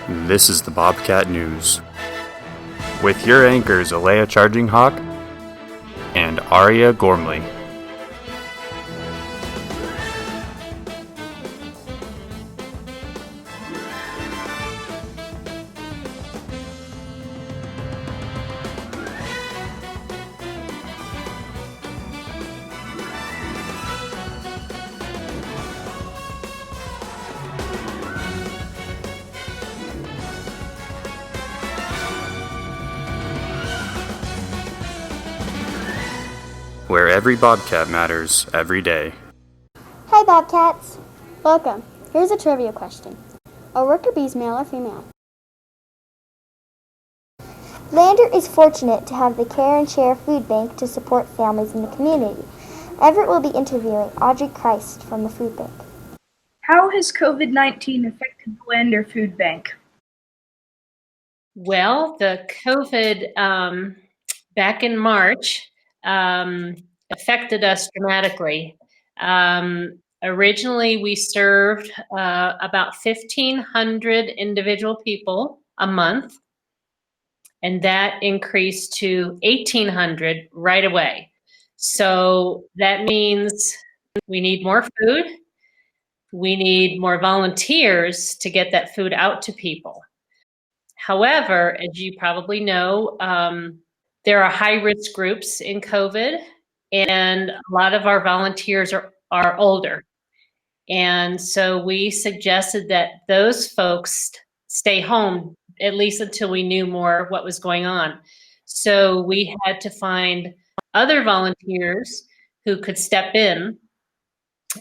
This is the Bobcat News, with your anchors Alea Charging Hawk and Aria Gormley. Where every Bobcat matters every day. Hi Bobcats! Welcome. Here's a trivia question. Are worker bees male or female? Lander is fortunate to have the Care and Share food bank to support families in the community. Everett will be interviewing Audrey Christ from the food bank. How has COVID-19 affected the Lander Food Bank? Well, the COVID back in March affected us dramatically. Originally, we served about 1,500 individual people a month, and that increased to 1,800 right away. So that means we need more food. We need more volunteers to get that food out to people. However, as you probably know, there are high-risk groups in COVID, and a lot of our volunteers are older. And so we suggested that those folks stay home, at least until we knew more what was going on. So we had to find other volunteers who could step in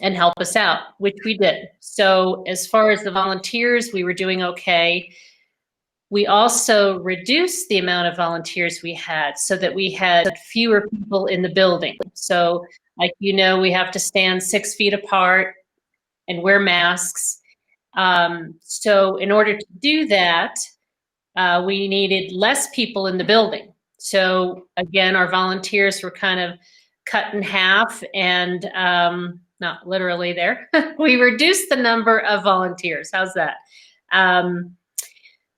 and help us out, which we did. So as far as the volunteers, we were doing okay. We also reduced the amount of volunteers we had so that we had fewer people in the building. So, like, we have to stand 6 feet apart and wear masks. So in order to do that, we needed less people in the building. So again, our volunteers were kind of cut in half, and not literally there. We reduced the number of volunteers. How's that?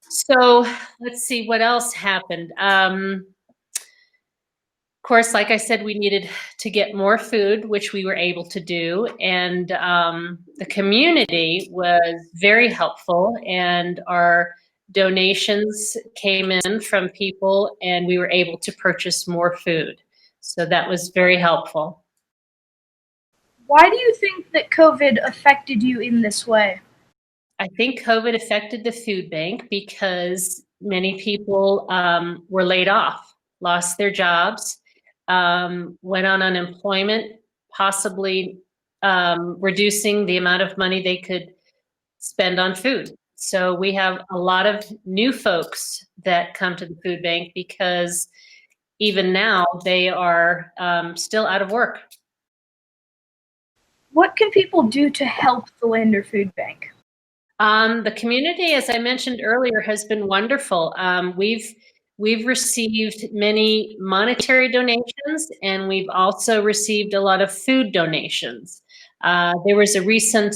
So let's see what else happened. Of course, like I said, we needed to get more food, which we were able to do. And the community was very helpful, and our donations came in from people, and we were able to purchase more food. So that was very helpful. Why do you think that COVID affected you in this way? I think COVID affected the food bank because many people were laid off, lost their jobs, went on unemployment, possibly reducing the amount of money they could spend on food. So we have a lot of new folks that come to the food bank because even now they are still out of work. What can people do to help the Lander Food Bank? The community, as I mentioned earlier, has been wonderful. We've received many monetary donations, and we've also received a lot of food donations. There was a recent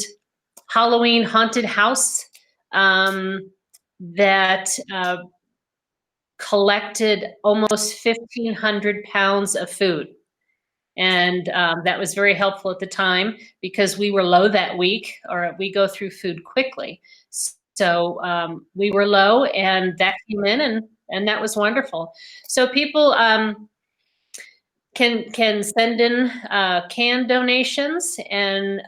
Halloween haunted house that collected almost 1,500 pounds of food. And that was very helpful at the time because we were low that week, or we go through food quickly. So we were low, and that came in, and that was wonderful. So people can send in canned donations, and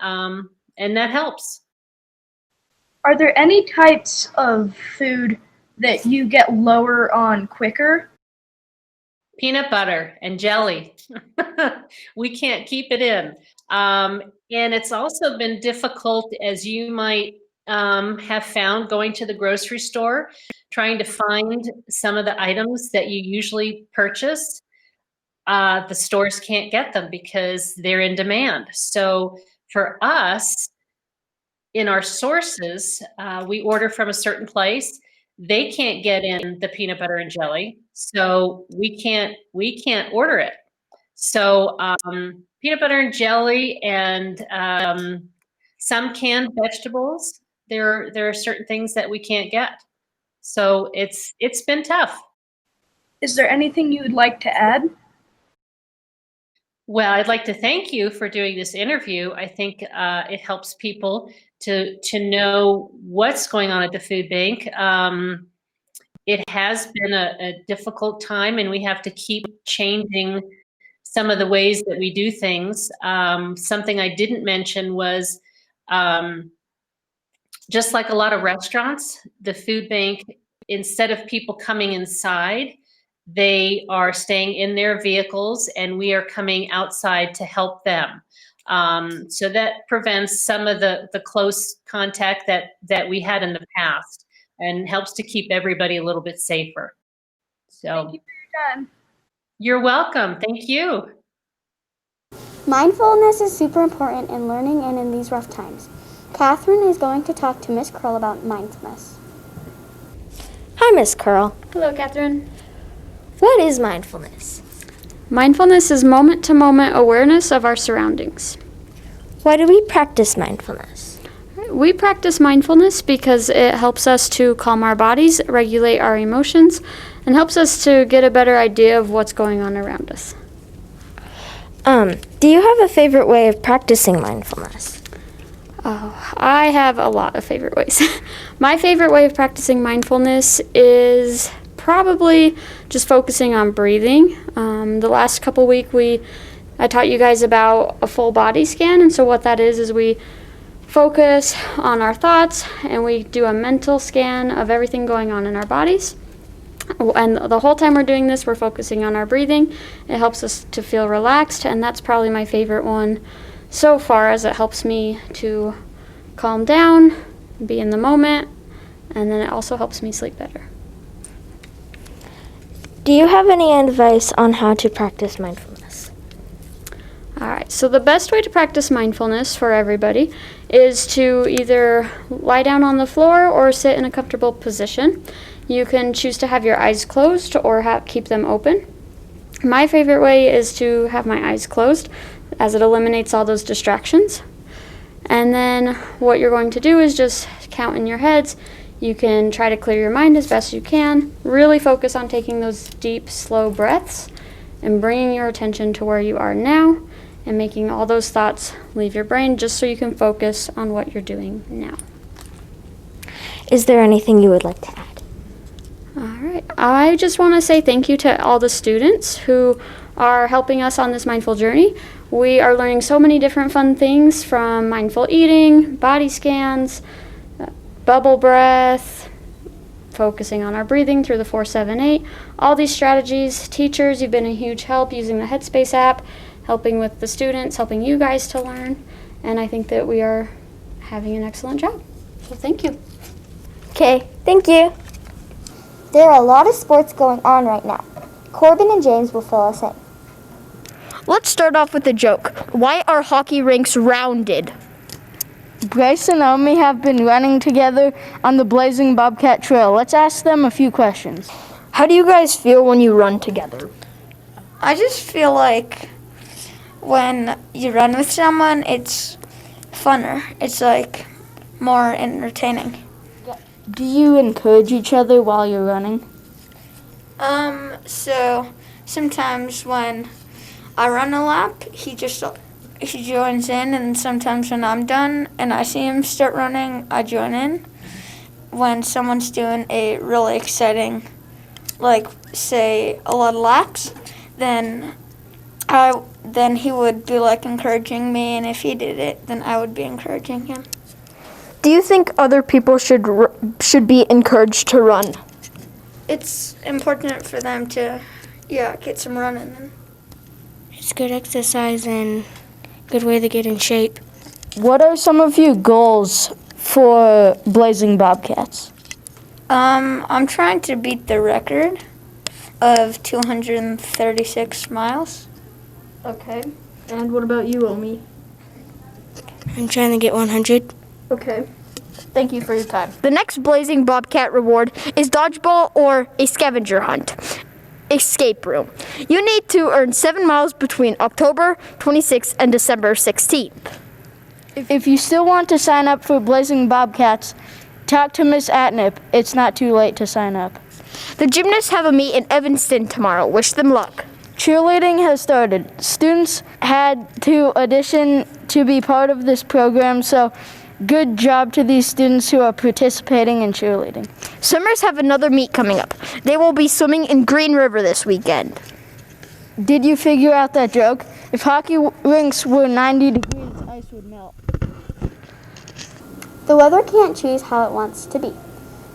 that helps. Are there any types of food that you get lower on quicker? Peanut butter and jelly. We can't keep it in. And it's also been difficult, as you might have found, going to the grocery store, trying to find some of the items that you usually purchase. The stores can't get them because they're in demand. So for us, in our sources, we order from a certain place. They can't get in the peanut butter and jelly, so we can't order it. So peanut butter and jelly, and some canned vegetables. There are certain things that we can't get. So it's been tough. Is there anything you would like to add? Well, I'd like to thank you for doing this interview. I think it helps people to know what's going on at the food bank. It has been a difficult time, and we have to keep changing some of the ways that we do things. Something I didn't mention was just like a lot of restaurants, the food bank, instead of people coming inside, they are staying in their vehicles and we are coming outside to help them. So that prevents some of the close contact that we had in the past and helps to keep everybody a little bit safer. So Thank you for your time. You're welcome. Thank you. Mindfulness is super important in learning and in these rough times. Catherine is going to talk to Miss Curl about mindfulness. Hi, Miss Curl. Hello, Catherine. What is mindfulness? Mindfulness is moment-to-moment awareness of our surroundings. Why do we practice mindfulness? We practice mindfulness because it helps us to calm our bodies, regulate our emotions, and helps us to get a better idea of what's going on around us. Do you have a favorite way of practicing mindfulness? Oh, I have a lot of favorite ways. My favorite way of practicing mindfulness is probably just focusing on breathing. The last couple weeks I taught you guys about a full body scan, and so what that is we focus on our thoughts and we do a mental scan of everything going on in our bodies. And the whole time we're doing this, we're focusing on our breathing. It helps us to feel relaxed, and that's probably my favorite one so far, as it helps me to calm down, be in the moment, and then it also helps me sleep better. Do you have any advice on how to practice mindfulness? All right, so the best way to practice mindfulness for everybody is to either lie down on the floor or sit in a comfortable position. You can choose to have your eyes closed or keep them open. My favorite way is to have my eyes closed, as it eliminates all those distractions. And then what you're going to do is just count in your heads. You can try to clear your mind as best you can. Really focus on taking those deep, slow breaths and bringing your attention to where you are now and making all those thoughts leave your brain, just so you can focus on what you're doing now. Is there anything you would like to add? All right. I just want to say thank you to all the students who are helping us on this mindful journey. We are learning so many different fun things, from mindful eating, body scans, bubble breath, focusing on our breathing through the 4-7-8, all these strategies. Teachers, you've been a huge help using the Headspace app, helping with the students, helping you guys to learn, and I think that we are having an excellent job. So thank you. Okay, thank you. There are a lot of sports going on right now. Corbin and James will fill us in. Let's start off with a joke. Why are hockey rinks rounded? Grace and Naomi have been running together on the blazing Bobcat trail. Let's ask them a few questions. How do you guys feel when you run together? I just feel like when you run with someone, it's funner. It's like more entertaining. Do you encourage each other while you're running? So sometimes when I run a lap, he joins in, and sometimes when I'm done and I see him start running, I join in. When someone's doing a really exciting, like say a lot of laps, then he would be like encouraging me, and if he did it, then I would be encouraging him. Do you think other people should be encouraged to run? It's important for them to, get some running. It's good exercise and good way to get in shape. What are some of your goals for Blazing Bobcats? I'm trying to beat the record of 236 miles. Okay. And what about you, Omi? I'm trying to get 100. Okay. Thank you for your time. The next Blazing Bobcat reward is dodgeball or a scavenger hunt escape room. You need to earn 7 miles between October 26th and December 16th. If you still want to sign up for Blazing Bobcats, talk to Miss Atnip. It's not too late to sign up. The gymnasts have a meet in Evanston tomorrow. Wish them luck. Cheerleading has started. Students had to audition to be part of this program, so good job to these students who are participating in cheerleading. Swimmers have another meet coming up. They will be swimming in Green River this weekend. Did you figure out that joke? If hockey rinks were 90 degrees, ice would melt. The weather can't choose how it wants to be.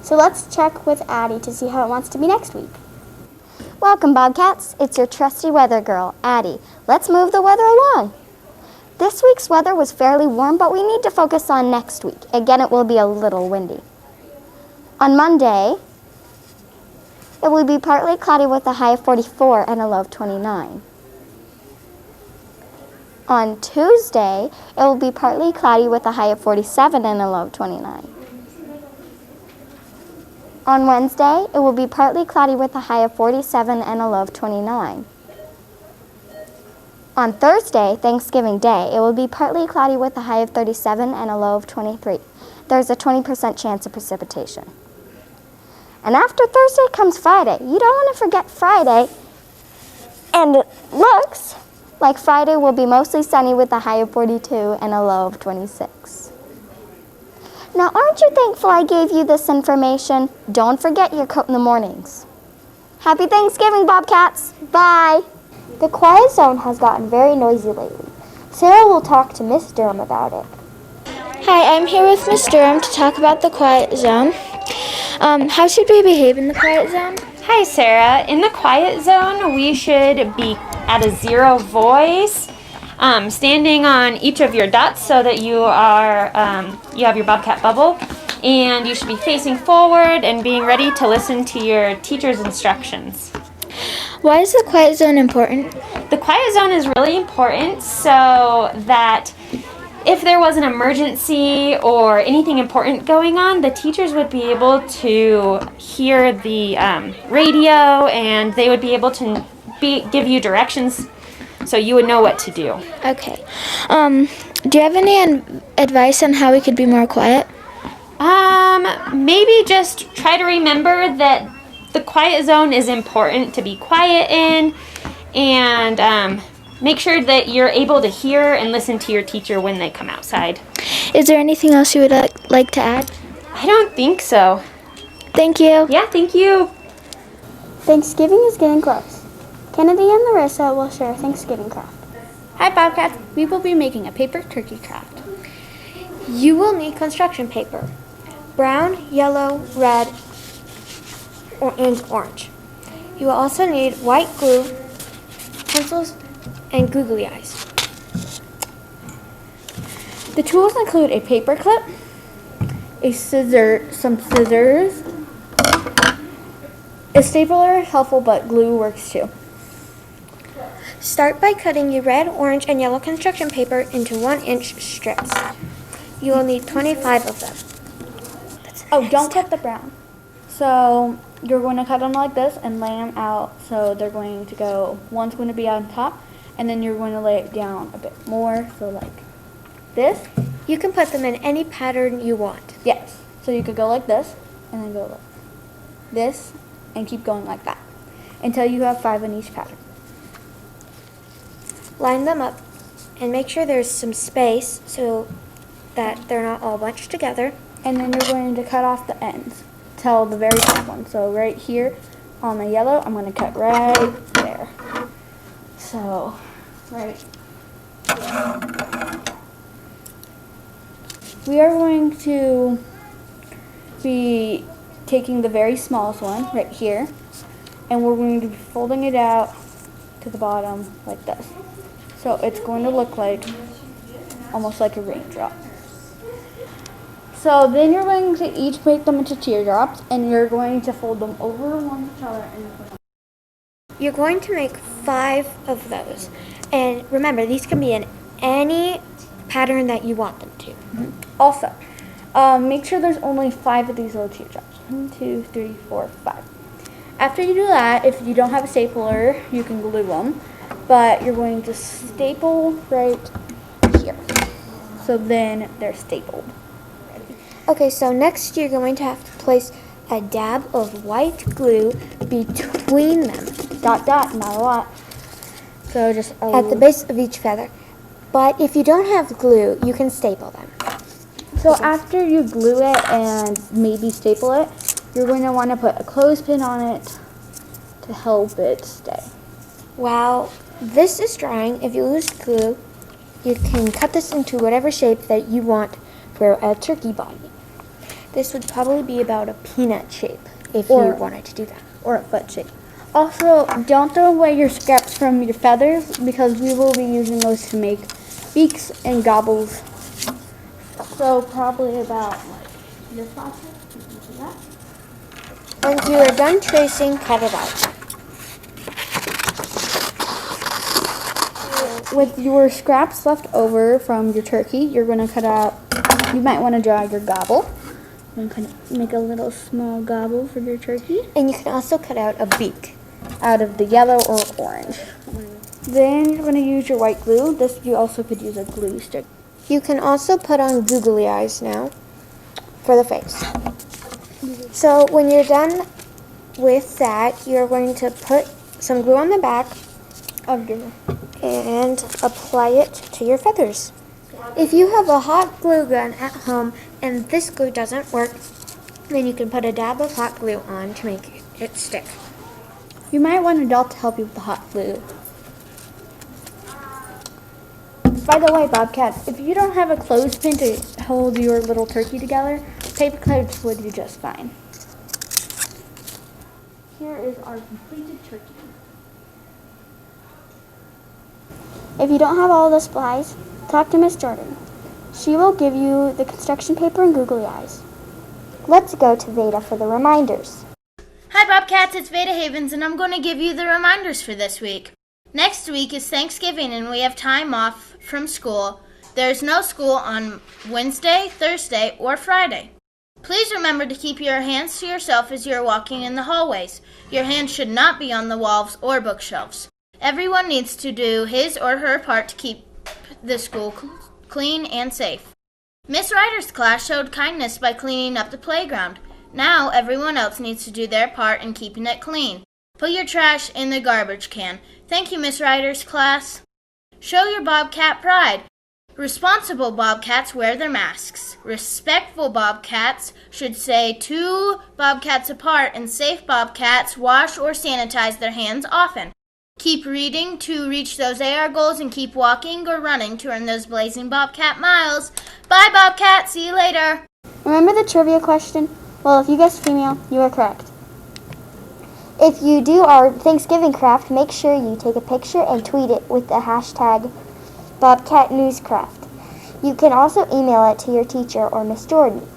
So let's check with Addie to see how it wants to be next week. Welcome, Bobcats. It's your trusty weather girl, Addie. Let's move the weather along. This week's weather was fairly warm, but we need to focus on next week. Again, it will be a little windy. On Monday, it will be partly cloudy with a high of 44 and a low of 29. On Tuesday, it will be partly cloudy with a high of 47 and a low of 29. On Wednesday, it will be partly cloudy with a high of 47 and a low of 29. On Thursday, Thanksgiving Day, it will be partly cloudy with a high of 37 and a low of 23. There's a 20% chance of precipitation. And after Thursday comes Friday. You don't want to forget Friday. And it looks like Friday will be mostly sunny with a high of 42 and a low of 26. Now, aren't you thankful I gave you this information? Don't forget your coat in the mornings. Happy Thanksgiving, Bobcats. Bye. The quiet zone has gotten very noisy lately. Sarah will talk to Miss Durham about it. Hi, I'm here with Miss Durham to talk about the quiet zone. How should we behave in the quiet zone? Hi, Sarah. In the quiet zone, we should be at a zero voice, standing on each of your dots so that you have your Bobcat bubble, and you should be facing forward and being ready to listen to your teacher's instructions. Why is the quiet zone important? The quiet zone is really important so that if there was an emergency or anything important going on, the teachers would be able to hear the radio, and they would be able to give you directions so you would know what to do. Okay. Do you have any advice on how we could be more quiet? Maybe just try to remember that the quiet zone is important to be quiet in, and make sure that you're able to hear and listen to your teacher when they come outside. Is there anything else you would like to add? I don't think so. Thank you. Yeah, thank you. Thanksgiving is getting close. Kennedy and Larissa will share a Thanksgiving craft. Hi, Bobcats. We will be making a paper turkey craft. You will need construction paper. Brown, yellow, red, and orange. You will also need white glue, pencils, and googly eyes. The tools include a paper clip, some scissors, a stapler is helpful, but glue works too. Start by cutting your red, orange, and yellow construction paper into 1-inch strips. You will need 25 of them. Oh, don't cut the brown. So you're going to cut them like this and lay them out. So they're going to go, one's going to be on top, and then you're going to lay it down a bit more. So like this. You can put them in any pattern you want. Yes. So you could go like this, and then go like this, and keep going like that until you have 5 in each pattern. Line them up and make sure there's some space so that they're not all bunched together. And then you're going to cut off the ends till the very top one. So right here on the yellow, I'm going to cut right there. So right there. We are going to be taking the very smallest one right here, and we're going to be folding it out to the bottom like this. So it's going to look like almost like a raindrop. So then you're going to each make them into teardrops, and you're going to fold them over one another. You're going to make 5 of those. And remember, these can be in any pattern that you want them to. Mm-hmm. Also, make sure there's only 5 of these little teardrops. 1, 2, 3, 4, 5. After you do that, if you don't have a stapler, you can glue them. But you're going to staple right here. So then they're stapled. Okay, so next you're going to have to place a dab of white glue between them. Not a lot. So just at the base of each feather. But if you don't have glue, you can staple them. So after you glue it and maybe staple it, you're going to want to put a clothespin on it to help it stay. While this is drying, if you lose glue, you can cut this into whatever shape that you want for a turkey body. This would probably be about a peanut shape if you wanted to do that. Or a foot shape. Also, don't throw away your scraps from your feathers because we will be using those to make beaks and gobbles. So probably about this much. Once you are done tracing, cut it out. With your scraps left over from your turkey, you're going to cut out, you might want to draw your gobble. And kind of make a little small gobble for your turkey. And you can also cut out a beak out of the yellow or orange. Then you're going to use your white glue. This you also could use a glue stick. You can also put on googly eyes now for the face. So when you're done with that, you're going to put some glue on the back of your and apply it to your feathers. If you have a hot glue gun at home and this glue doesn't work, then you can put a dab of hot glue on to make it stick. You might want an adult to help you with the hot glue. By the way, Bobcat, if you don't have a clothespin to hold your little turkey together, paper clips would do just fine. Here is our completed turkey. If you don't have all the supplies, talk to Miss Jordan. She will give you the construction paper and googly eyes. Let's go to Veda for the reminders. Hi Bobcats, it's Veda Havens and I'm going to give you the reminders for this week. Next week is Thanksgiving and we have time off from school. There's no school on Wednesday, Thursday, or Friday. Please remember to keep your hands to yourself as you're walking in the hallways. Your hands should not be on the walls or bookshelves. Everyone needs to do his or her part to keep the school clean and safe. Miss Ryder's class showed kindness by cleaning up the playground. Now everyone else needs to do their part in keeping it clean. Put your trash in the garbage can. Thank you, Miss Ryder's class. Show your Bobcat pride. Responsible Bobcats wear their masks. Respectful Bobcats should stay 2 Bobcats apart, and safe Bobcats wash or sanitize their hands often. Keep reading to reach those AR goals and keep walking or running to earn those blazing Bobcat miles. Bye, Bobcat. See you later. Remember the trivia question? Well, if you guessed female, you are correct. If you do our Thanksgiving craft, make sure you take a picture and tweet it with the hashtag BobcatNewsCraft. You can also email it to your teacher or Miss Jordan.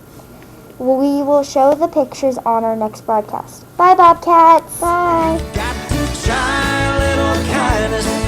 We will show the pictures on our next broadcast. Bye, Bobcats. Bye. Got to try a little kindness.